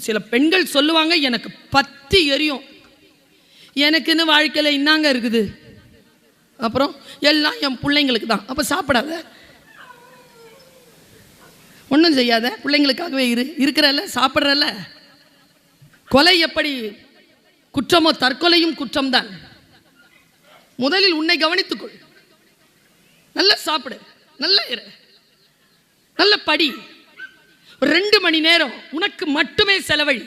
சில பெண்கள் சொல்லுவாங்க, எனக்கு பத்தி எரியும், எனக்குன்னு வாழ்க்கையில் இன்னாங்க இருக்குது, அப்புறம் எல்லாம் என் பிள்ளைங்களுக்கு தான். அப்போ சாப்பிடாத, ஒன்றும் செய்யாத, பிள்ளைங்களுக்காகவே இருக்கிறல்ல, சாப்பிட்றல்ல. கொலை எப்படி குற்றமோ தற்கொலையும் குற்றம்தான். முதலில் உன்னை கவனித்துக்கொள், நல்லா சாப்பிடு, நல்லா இரு, நல்ல படி, 2 மணி நேரம் உனக்கு மட்டுமே செலவழி,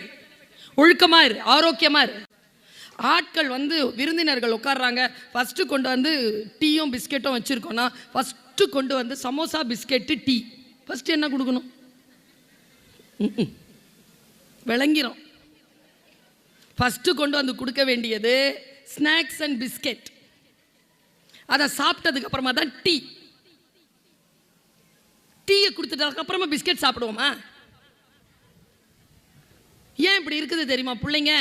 ஒழுக்கமா இரு, ஆரோக்கியமா இரு. ஆட்கள் விருந்தினர்கள் உட்கார்றாங்க, ஃபஸ்ட்டு கொண்டு வந்து டீயும் பிஸ்கெட்டும் வச்சுருக்கோன்னா ஃபஸ்ட்டு கொண்டு வந்து சமோசா பிஸ்கெட்டு டீ, ஃபஸ்ட்டு என்ன கொடுக்கணும்? விளங்கிறோம். ஃபஸ்ட்டு கொண்டு வந்து கொடுக்க வேண்டியது ஸ்நாக்ஸ் அண்ட் பிஸ்கெட். அதை சாப்பிட்டதுக்கு அப்புறமா தான் டீ. டீயை கொடுத்துட்டதுக்கு அப்புறமா பிஸ்கெட் சாப்பிடுவோமா? ஏன் இப்படி இருக்குது தெரியுமா? பிள்ளைங்க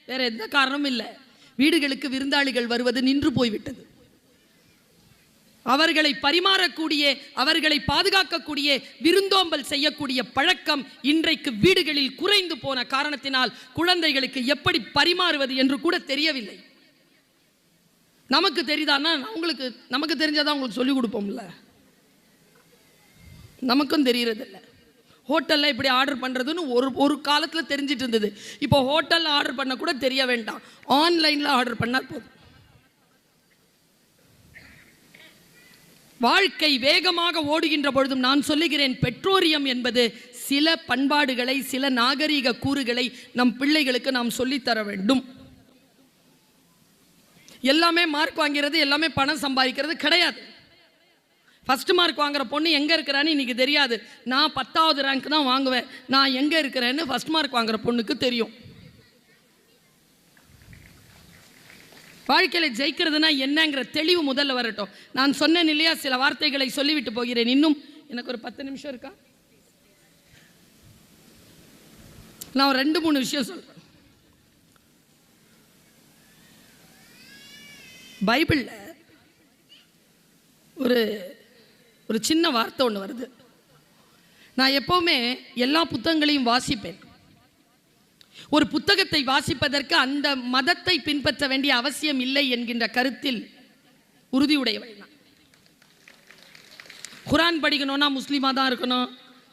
வேற எந்த காரணமும் இல்லை, வீடுகளுக்கு விருந்தாளிகள் வருவது நின்று போய்விட்டது. அவர்களை பரிமாறக்கூடிய, அவர்களை பாதுகாக்கக்கூடிய, விருந்தோம்பல் செய்யக்கூடிய பழக்கம் இன்றைக்கு வீடுகளில் குறைந்து போன காரணத்தினால் குழந்தைகளுக்கு எப்படி பரிமாறுவது என்று கூட தெரியவில்லை. நமக்கு தெரியுதானா? நமக்கு தெரிஞ்சாதான் உங்களுக்கு சொல்லிக் கொடுப்போம்ல, நமக்கும் தெரியறதில்லை. ஹோட்டலில் இப்படி ஆர்டர் பண்ணுறதுன்னு ஒரு காலத்தில் தெரிஞ்சிட்டு இருந்தது. இப்போ ஹோட்டலில் ஆர்டர் பண்ண கூட தெரிய வேண்டாம், ஆன்லைனில் ஆர்டர் பண்ணால் போதும். வாழ்க்கை வேகமாக ஓடுகின்ற பொழுதும் நான் சொல்லுகிறேன், பெட்ரோலியம் என்பது சில பண்பாடுகளை, சில நாகரீக கூறுகளை நம் பிள்ளைகளுக்கு நாம் சொல்லித்தர வேண்டும். எல்லாமே மார்க் வாங்கிறது, எல்லாமே பணம் சம்பாதிக்கிறது கிடையாது. ஃபஸ்ட்டு மார்க் வாங்குற பொண்ணு எங்கே இருக்கிறான்னு இன்றைக்கி தெரியாது. நான் 10வது ரேங்க் தான் வாங்குவேன், நான் எங்கே இருக்கிறேன்னு ஃபஸ்ட் மார்க் வாங்குற பொண்ணுக்கு தெரியும். வாழ்க்கையில் ஜெயிக்கிறதுனா என்னங்கிற தெளிவு முதல்ல வரட்டும். நான் சொன்னேன் இல்லையா, சில வார்த்தைகளை சொல்லிவிட்டு போகிறேன். இன்னும் எனக்கு ஒரு 10 நிமிஷம் இருக்கா? நான் 2-3 விஷயம் சொல்கிறேன். பைபிளில் ஒரு சின்ன வார்த்தை ஒன்று வருது. நான் எப்போவுமே எல்லா புத்தகங்களையும் வாசிப்பேன். ஒரு புத்தகத்தை வாசிப்பதற்கு அந்த மதத்தை பின்பற்ற வேண்டிய அவசியம் இல்லை என்கின்ற கருத்தில் உறுதியுடையவள் நான். குரான் படிக்கணும்னா முஸ்லீமாக தான் இருக்கணும்,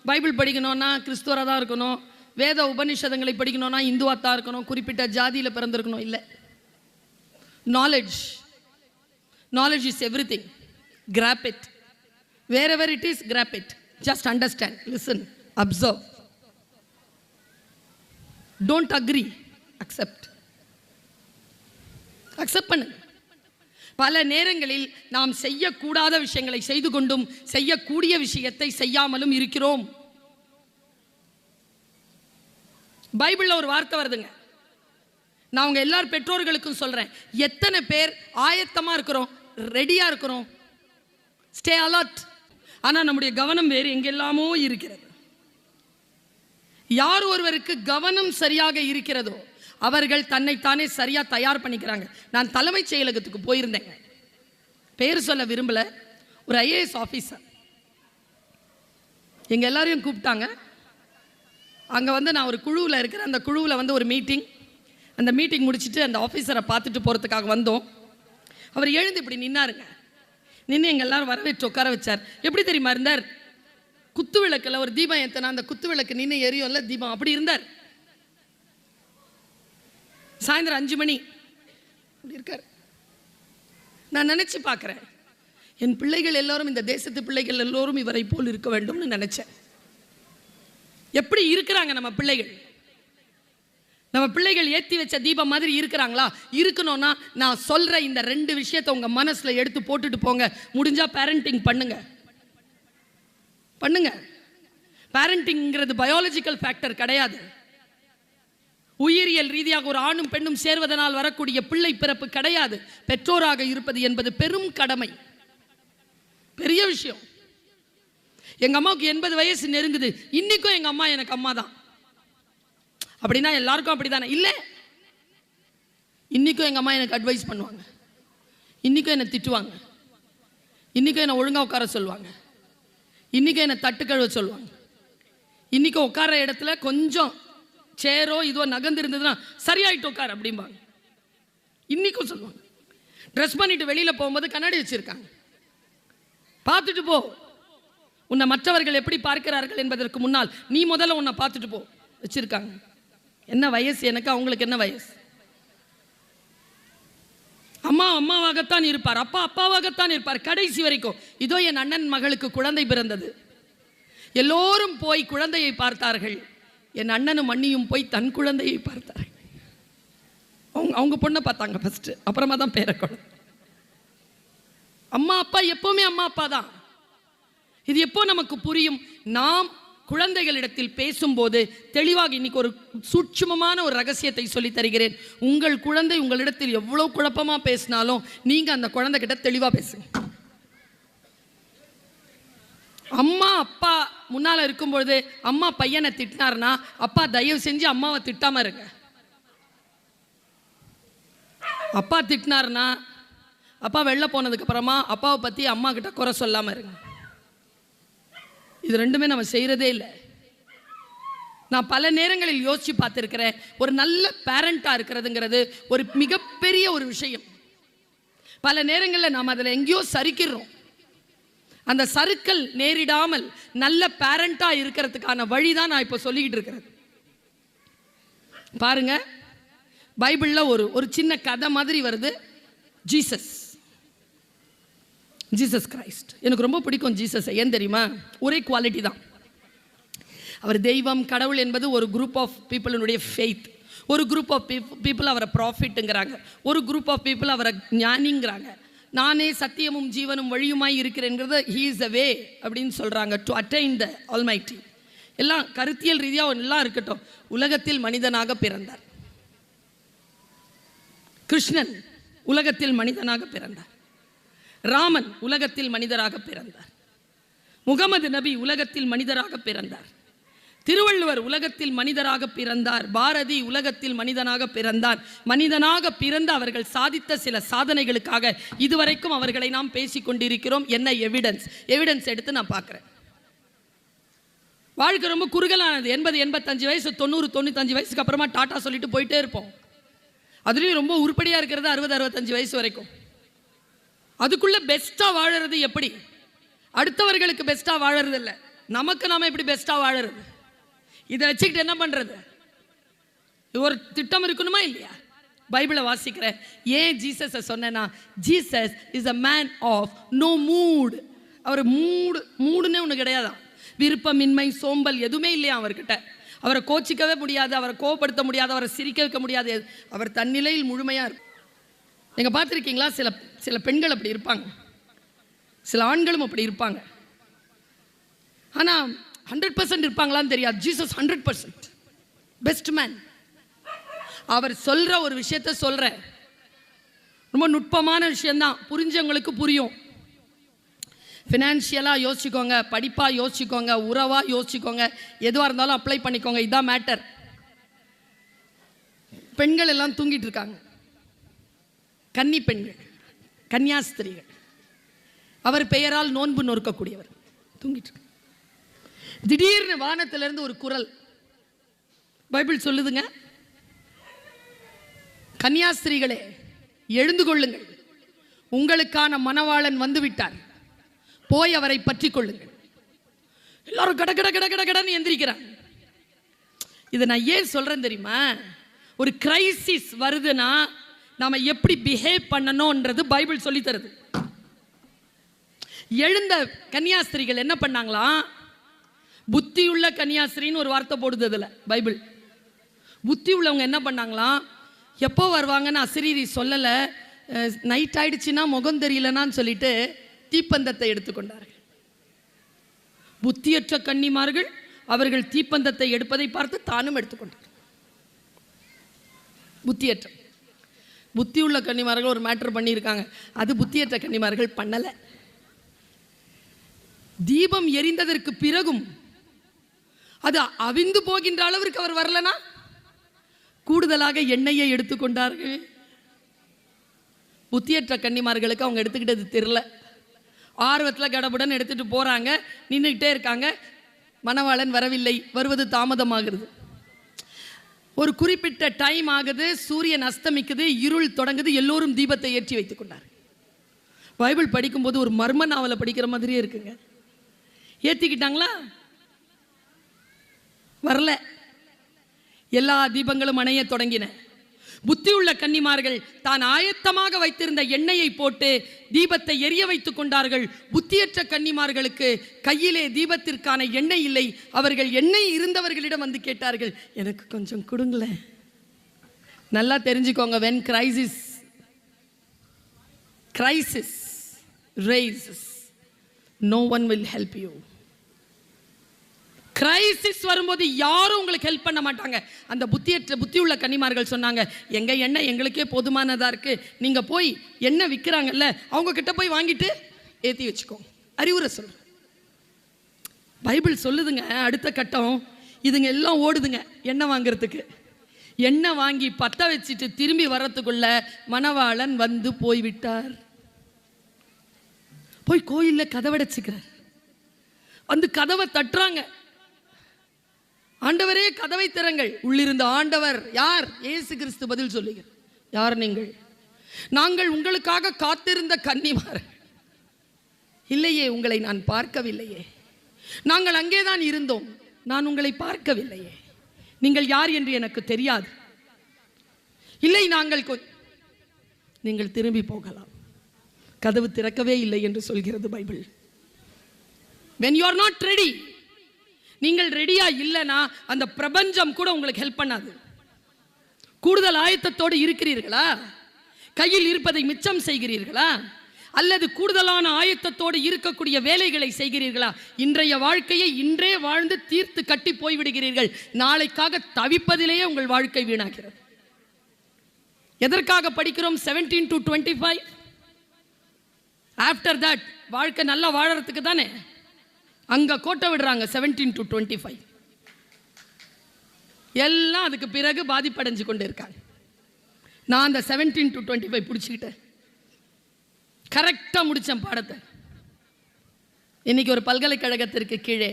பைபிள் படிக்கணும்னா கிறிஸ்துவராக தான் இருக்கணும், வேத உபநிஷதங்களை படிக்கணும்னா இந்துவாக தான் இருக்கணும், குறிப்பிட்ட ஜாதியில் பிறந்திருக்கணும், இல்லை. Knowledge is everything. Grab it. Wherever it is, grab it. Just understand, listen, observe. Don't agree, accept. Accept பண்ணு. பல நேரங்களில் நாம் செய்யக்கூடாத விஷயங்களை செய்து கொண்டும் செய்யக்கூடிய விஷயத்தை செய்யாமலும் இருக்கிறோம். பைபிளில் ஒரு வார்த்தை வருதுங்க, நான் உங்க எல்லார் பெற்றோர்களுக்கும் சொல்றேன். எத்தனை பேர் ஆயத்தமா இருக்கிறோம், ரெடியா இருக்கிறோம், ஸ்டே அலர்ட். ஆனால் நம்முடைய கவனம் வேறு எங்கெல்லாமோ இருக்கிறது. யார் ஒருவருக்கு கவனம் சரியாக இருக்கிறதோ அவர்கள் தன்னைத்தானே சரியாக தயார் பண்ணிக்கிறாங்க. நான் தலைமைச் செயலகத்துக்கு போயிருந்தேங்க, பேர் சொல்ல விரும்பல. ஒரு IAS ஆஃபீஸர் எங்கள் எல்லாரையும் கூப்பிட்டாங்க. அங்கே நான் ஒரு குழுவில் இருக்கிறேன். அந்த குழுவில் ஒரு மீட்டிங். அந்த மீட்டிங் முடிச்சுட்டு அந்த ஆஃபீஸரை பார்த்துட்டு போகிறதுக்காக வந்தோம். அவர் எழுந்து இப்படி நின்னாருங்க. நின்று எங்கள் எல்லாரும் வரவேற்று உட்கார வச்சார். எப்படி தெரியுமா இருந்தார்? குத்து விளக்கில் ஒரு தீபம் ஏற்றினா அந்த குத்து விளக்கு நின்று எரியும்ல தீபம், அப்படி இருந்தார். சாயந்தரம் 5 மணி அப்படி இருக்கார். நான் நினச்சி பார்க்குறேன், என் பிள்ளைகள் எல்லோரும், இந்த தேசத்து பிள்ளைகள் எல்லோரும் இவரை போல் இருக்க வேண்டும்னு நினச்சேன். எப்படி இருக்கிறாங்க நம்ம பிள்ளைகள்? நம்ம பிள்ளைகள் ஏற்றி வச்ச தீபம் மாதிரி இருக்கிறாங்களா? இருக்கணும்னா நான் சொல்கிற இந்த 2 விஷயத்தை உங்கள் மனசில் எடுத்து போட்டுட்டு போங்க. முடிஞ்சால் பேரண்டிங் பண்ணுங்க. பேரண்டிங்கிறது பயாலஜிக்கல் ஃபேக்டர் கிடையாது. உயிரியல் ரீதியாக ஒரு ஆணும் பெண்ணும் சேர்வதனால் வரக்கூடிய பிள்ளை பிறப்பு கிடையாது. பெற்றோராக இருப்பது என்பது பெரும் கடமை, பெரிய விஷயம். எங்கள் அம்மாவுக்கு 80 வயசு நெருங்குது, இன்னைக்கும் எங்கள் அம்மா எனக்கு அம்மா தான். அப்படின்னா எல்லாருக்கும் அப்படிதானே? இல்லை, இன்னைக்கும் எங்கள் அம்மா எனக்கு அட்வைஸ் பண்ணுவாங்க, இன்னைக்கும் என்னை திட்டுவாங்க, இன்னைக்கும் என்னை ஒழுங்காக உட்கார சொல்லுவாங்க, இன்னைக்கும் என்னை தட்டு கழுவ சொல்லுவாங்க, இன்னைக்கும் உட்கார இடத்துல கொஞ்சம் சேரோ இதோ நகர்ந்து இருந்ததுன்னா சரியாயிட்டு உட்கார் அப்படிம்பாங்க. இன்னைக்கும் சொல்லுவாங்க. ட்ரெஸ் பண்ணிட்டு வெளியில போகும்போது கண்ணாடி வச்சிருக்காங்க, பார்த்துட்டு போ. உன்னை மற்றவர்கள் எப்படி பார்க்கிறார்கள் என்பதற்கு முன்னால் நீ முதல்ல உன்னை பார்த்துட்டு போ வச்சிருக்காங்க. என்ன வயசு எனக்கு, அவங்களுக்கு என்ன வயசு? அம்மா அம்மாவாகத்தான் இருப்பார், அப்பா அப்பாவாகத்தான் இருப்பார் கடைசி வரைக்கும். இதோ என் அண்ணன் மகளுக்கு குழந்தை பிறந்தது, எல்லோரும் போய் குழந்தையை பார்த்தார்கள். என் அண்ணனும் அண்ணியும் போய் தன் குழந்தையை பார்த்தார்கள். அவங்க பொண்ணை பார்த்தாங்க ஃபர்ஸ்ட், அப்புறமா தான் பேர குழந்தை. அம்மா அப்பா எப்பவுமே அம்மா அப்பா தான். இது எப்போ நமக்கு புரியும்? நாம் குழந்தைகளிடத்தில் பேசும்போது தெளிவாக. இன்னைக்கு ஒரு சூட்சுமமான ஒரு ரகசியத்தை சொல்லி தருகிறேன். உங்கள் குழந்தை உங்களிடத்தில் எவ்வளவு குழப்பமா பேசினாலும் நீங்க அந்த குழந்தை கிட்ட தெளிவா பேசுங்க. அம்மா அப்பா முன்னால இருக்கும்பொழுது அம்மா பையனை திட்டினார்னா, அப்பா தயவு செஞ்சு அம்மாவை திட்டாம இருங்க. அப்பா திட்டினார்னா, அப்பா வெளில போனதுக்கு அப்புறமா அப்பாவை பத்தி அம்மா கிட்ட குறை சொல்லாம இருங்க. இது ரெண்டுமே நம்ம செய்யறதே இல்லை. நான் பல நேரங்களில் யோசிச்சு பார்த்திருக்கிறேன். ஒரு நல்ல பேரண்டா இருக்கிறதுங்கிறது ஒரு மிகப்பெரிய ஒரு விஷயம். பல நேரங்களில் நாம் அதில் எங்கேயோ சறுக்கிறோம். அந்த சறுக்கல் நேரிடாமல் நல்ல பேரண்டா இருக்கிறதுக்கான வழிதான் நான் இப்போ சொல்லிக்கிட்டு இருக்கிறது. பாருங்க, பைபிள்ல ஒரு சின்ன கதை மாதிரி வருது. ஜீசஸ் கிரைஸ்ட் எனக்கு ரொம்ப பிடிக்கும். ஜீசஸ் ஏன் தெரியுமா? ஒரே குவாலிட்டி தான். அவர் தெய்வம் கடவுள் என்பது ஒரு குரூப் ஆஃப் பீப்புளினுடைய ஃபெய்த். ஒரு குரூப் ஆஃப் பீப்புள் அவரை ப்ராஃபிட்டுங்கிறாங்க, ஒரு குரூப் ஆஃப் பீப்புள் அவரை ஞானிங்கிறாங்க. நானே சத்தியமும் ஜீவனும் வழியுமாய் இருக்கிறேங்கிறத ஹீ இஸ் த வே அப்படின்னு சொல்கிறாங்க, டு அட்டைன் த ஆல்மைட்டி. எல்லாம் கருத்தியல் ரீதியாக எல்லாம் இருக்கட்டும். உலகத்தில் மனிதனாக பிறந்தார். கிருஷ்ணன் உலகத்தில் மனிதனாக பிறந்தார். ராமன் உலகத்தில் மனிதராக பிறந்தார். முகமது நபி உலகத்தில் மனிதராக பிறந்தார். திருவள்ளுவர் உலகத்தில் மனிதராக பிறந்தார். பாரதி உலகத்தில் மனிதனாக பிறந்தார். மனிதனாக பிறந்த அவர்கள் சாதித்த சில சாதனைகளுக்காக இதுவரைக்கும் அவர்களை நாம் பேசிக் கொண்டிருக்கிறோம். என்ன எவிடன்ஸ் எடுத்து நான் பார்க்கிறேன். வாழ்க்கை ரொம்ப குறுகலானது. 80 85 வயசு, 90 95 வயசுக்கு அப்புறமா டாட்டா சொல்லிட்டு போயிட்டே இருப்போம். அதுலேயும் ரொம்ப உருப்படியாக இருக்கிறது 60 65 வயசு வரைக்கும். அதுக்குள்ள பெஸ்ட்டாக வாழறது எப்படி? அடுத்தவர்களுக்கு பெஸ்ட்டாக வாழறது இல்லை, நமக்கு நாம எப்படி பெஸ்ட்டாக வாழறது? இதை வச்சுக்கிட்டு என்ன பண்ணுறது? ஒரு திட்டம் இருக்கணுமா இல்லையா? பைபிளை வாசிக்கிறேன். ஏன் ஜீசஸை சொன்னேன்னா, Jesus is a man of no mood. அவர் மூடுன்னே ஒன்று கிடையாதான். விருப்பமின்மை, சோம்பல் எதுவுமே இல்லையா அவர்கிட்ட. அவரை கோச்சிக்கவே முடியாது, அவரை கோவப்படுத்த முடியாது, அவரை சிரிக்க வைக்க முடியாது. அவர் தன்னிலையில் முழுமையாக இருக்கும். நீங்கள் பார்த்துருக்கீங்களா? சில பெண்கள் அப்படி இருப்பாங்க, சில ஆண்களும் அப்படி இருப்பாங்க. ஆனால் 100% இருப்பாங்களான்னு தெரியாது. Jesus 100% best man. அவர் சொல்கிற ஒரு விஷயத்த சொல்கிற ரொம்ப நுட்பமான விஷயந்தான், புரிஞ்சவங்களுக்கு புரியும். ஃபினான்ஷியலாக யோசிச்சுக்கோங்க, படிப்பாக யோசிச்சுக்கோங்க, உறவாக யோசிச்சுக்கோங்க, எதுவாக இருந்தாலும் அப்ளை பண்ணிக்கோங்க. இதுதான் மேட்டர். பெண்கள் எல்லாம் தூங்கிட்டு இருக்காங்க, கன்னி பெண்கள், கன்னியாஸ்திரிகள். அவர் பெயரால் நோன்பு நொறுக்கக்கூடியவர் தூங்கிட்டு இருக்க. திடீர்னு வானத்திலிருந்து ஒரு குரல் பைபிள் சொல்லுதுங்க, கன்னியாஸ்திரிகளே எழுந்து கொள்ளுங்கள், உங்களுக்கான மணவாளன் வந்து விட்டார், போய் அவரை பற்றி கொள்ளுங்கள். எல்லாரும் கட கட கட கட கடன்னு எந்திரிக்கிறாங்க. இதை நான் ஏன் சொல்றேன் தெரியுமா? ஒரு கிரைசிஸ் வருதுன்னா நாம எப்படி பிஹேவ் பண்ணணும்ன்றது பைபிள் சொல்லி தருது. எழுந்த கன்னியாஸ்திரிகள் என்ன பண்ணாங்களாம்? புத்தியுள்ள கன்னியாஸ்திரின்னு ஒரு வார்த்தை போடுது அதில் பைபிள். புத்தி உள்ளவங்க என்ன பண்ணாங்களாம்? எப்போ வருவாங்கன்னு அசிரீரி சொல்லலை, நைட் ஆயிடுச்சுன்னா முகம் தெரியலனான்னு சொல்லிட்டு தீப்பந்தத்தை எடுத்துக்கொண்டார்கள். புத்தியற்ற கன்னிமார்கள் அவர்கள் தீப்பந்தத்தை எடுப்பதை பார்த்து தானும் எடுத்துக்கொண்டார். புத்தியற்ற புத்தியுள்ள கன்னிமார்கள் ஒரு மேட்டர் பண்ணியிருக்காங்க, அது புத்தியற்ற கன்னிமார்கள் பண்ணலை. தீபம் எரிந்ததற்கு பிறகும் அது அவிந்து போகின்ற அளவிற்கு அவர் வரலனா கூடுதலாக எண்ணெயை எடுத்துக்கொண்டார்கள். புத்தியற்ற கன்னிமார்களுக்கு அவங்க எடுத்துக்கிட்டது தெரியல. ஆர்வத்தில் கடவுடன் எடுத்துட்டு போறாங்க, நின்றுக்கிட்டே இருக்காங்க. மணவாளன் வரவில்லை, வருவது தாமதமாகிறது. ஒரு குறிப்பிட்ட டைம் ஆகுது, சூரியன் அஸ்தமிக்குது, இருள் தொடங்குது, எல்லோரும் தீபத்தை ஏற்றி வைத்துக் கொண்டார். பைபிள் படிக்கும்போது ஒரு மர்ம நாவலை படிக்கிற மாதிரியே இருக்குங்க. ஏற்றிக்கிட்டாங்களா? வரல. எல்லா தீபங்களும் அணைய தொடங்கின. புத்தியுள்ள கன்னிமார்கள் தான் ஆயத்தமாக வைத்திருந்த எண்ணெயை போட்டு தீபத்தை எரிய வைத்துக் கொண்டார்கள். புத்தியற்ற கன்னிமார்களுக்கு கையிலே தீபத்திற்கான எண்ணெய் இல்லை. அவர்கள் எண்ணெய் இருந்தவர்களிடம் வந்து கேட்டார்கள், எனக்கு கொஞ்சம் கொடுங்களேன். நல்லா தெரிஞ்சுக்கோங்க, when crisis raises, no one will help you. Crisis வரும்போது யாரும் உங்களுக்கு ஹெல்ப் பண்ண மாட்டாங்க. அந்த புத்தியுள்ள கன்னிமார்கள் சொன்னாங்க, எங்க எண்ணெய் எங்களுக்கே போதுமானதா இருக்கு, நீங்க போய் எண்ணெய் விற்கிறாங்கல்ல அவங்க கிட்ட போய் வாங்கிட்டு ஏற்றி வச்சுக்கோ. அறிவுரை சொல்ற பைபிள் சொல்லுதுங்க. அடுத்த கட்டம் இதுங்க எல்லாம் ஓடுதுங்க எண்ணெய் வாங்குறதுக்கு. எண்ணெய் வாங்கி பற்ற வச்சுட்டு திரும்பி வர்றதுக்குள்ள மணவாளன் வந்து போய்விட்டார். போய் கோயிலில் கதவடைச்சுக்கிறார். வந்து கதவை தட்டுறாங்க. ஆண்டவரே கதவை திறங்கள். உள்ளிருந்த ஆண்டவர், யார்? இயேசு கிறிஸ்து பதில் சொல்லுகிறார், யார் நீங்கள்? நாங்கள் உங்களுக்காக காத்திருந்த கன்னிமார். இல்லையே, உங்களை நான் பார்க்கவில்லையே. நாங்கள் அங்கேதான் இருந்தோம், நான் உங்களை பார்க்கவில்லையே. நீங்கள் யார் என்று எனக்கு தெரியாது. இல்லை, நீங்கள் திரும்பி போகலாம். கதவு திறக்கவே இல்லை என்று சொல்கிறது Bible. when you are not ready, நீங்கள் ரெடியா இல்லைனா அந்த பிரபஞ்சம் கூட உங்களுக்கு ஹெல்ப் பண்ணாது. கூடுதல் ஆயத்தத்தோடு இருக்கிறீர்களா? கையில் இருப்பதை மிச்சம் செய்கிறீர்களா? அல்லது கூடுதலான ஆயத்தத்தோடு இருக்கக்கூடிய வேலைகளை செய்கிறீர்களா? இன்றைய வாழ்க்கையை இன்றே வாழ்ந்து தீர்த்து கட்டி போய்விடுகிறீர்கள். நாளைக்காக தவிப்பதிலேயே உங்கள் வாழ்க்கை வீணாகிறது. எதற்காக படிக்கிறோம்? 17 to 25. ஆஃப்டர் தட் வாழ்க்கை நல்லா வாழறதுக்கு தானே. அங்க கோட்டை விடுறாங்க 17 to 25. எல்லாம் அதுக்கு பிறகு பாதிப்படைஞ்சு கொண்டு இருக்காங்க. நான் அந்த 17 to 25 பிடிச்சிக்கிட்டேன். கரெக்டா முடிச்சேன் பாடத்தை. இன்னைக்கு ஒரு பல்கலைக்கழகத்திற்கு கீழே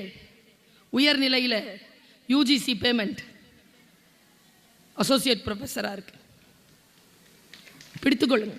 உயர்நிலையில் யூஜிசி பேமெண்ட் அசோசியேட் ப்ரொஃபஸராக இருக்கு. பிடித்துக்கொள்ளுங்க.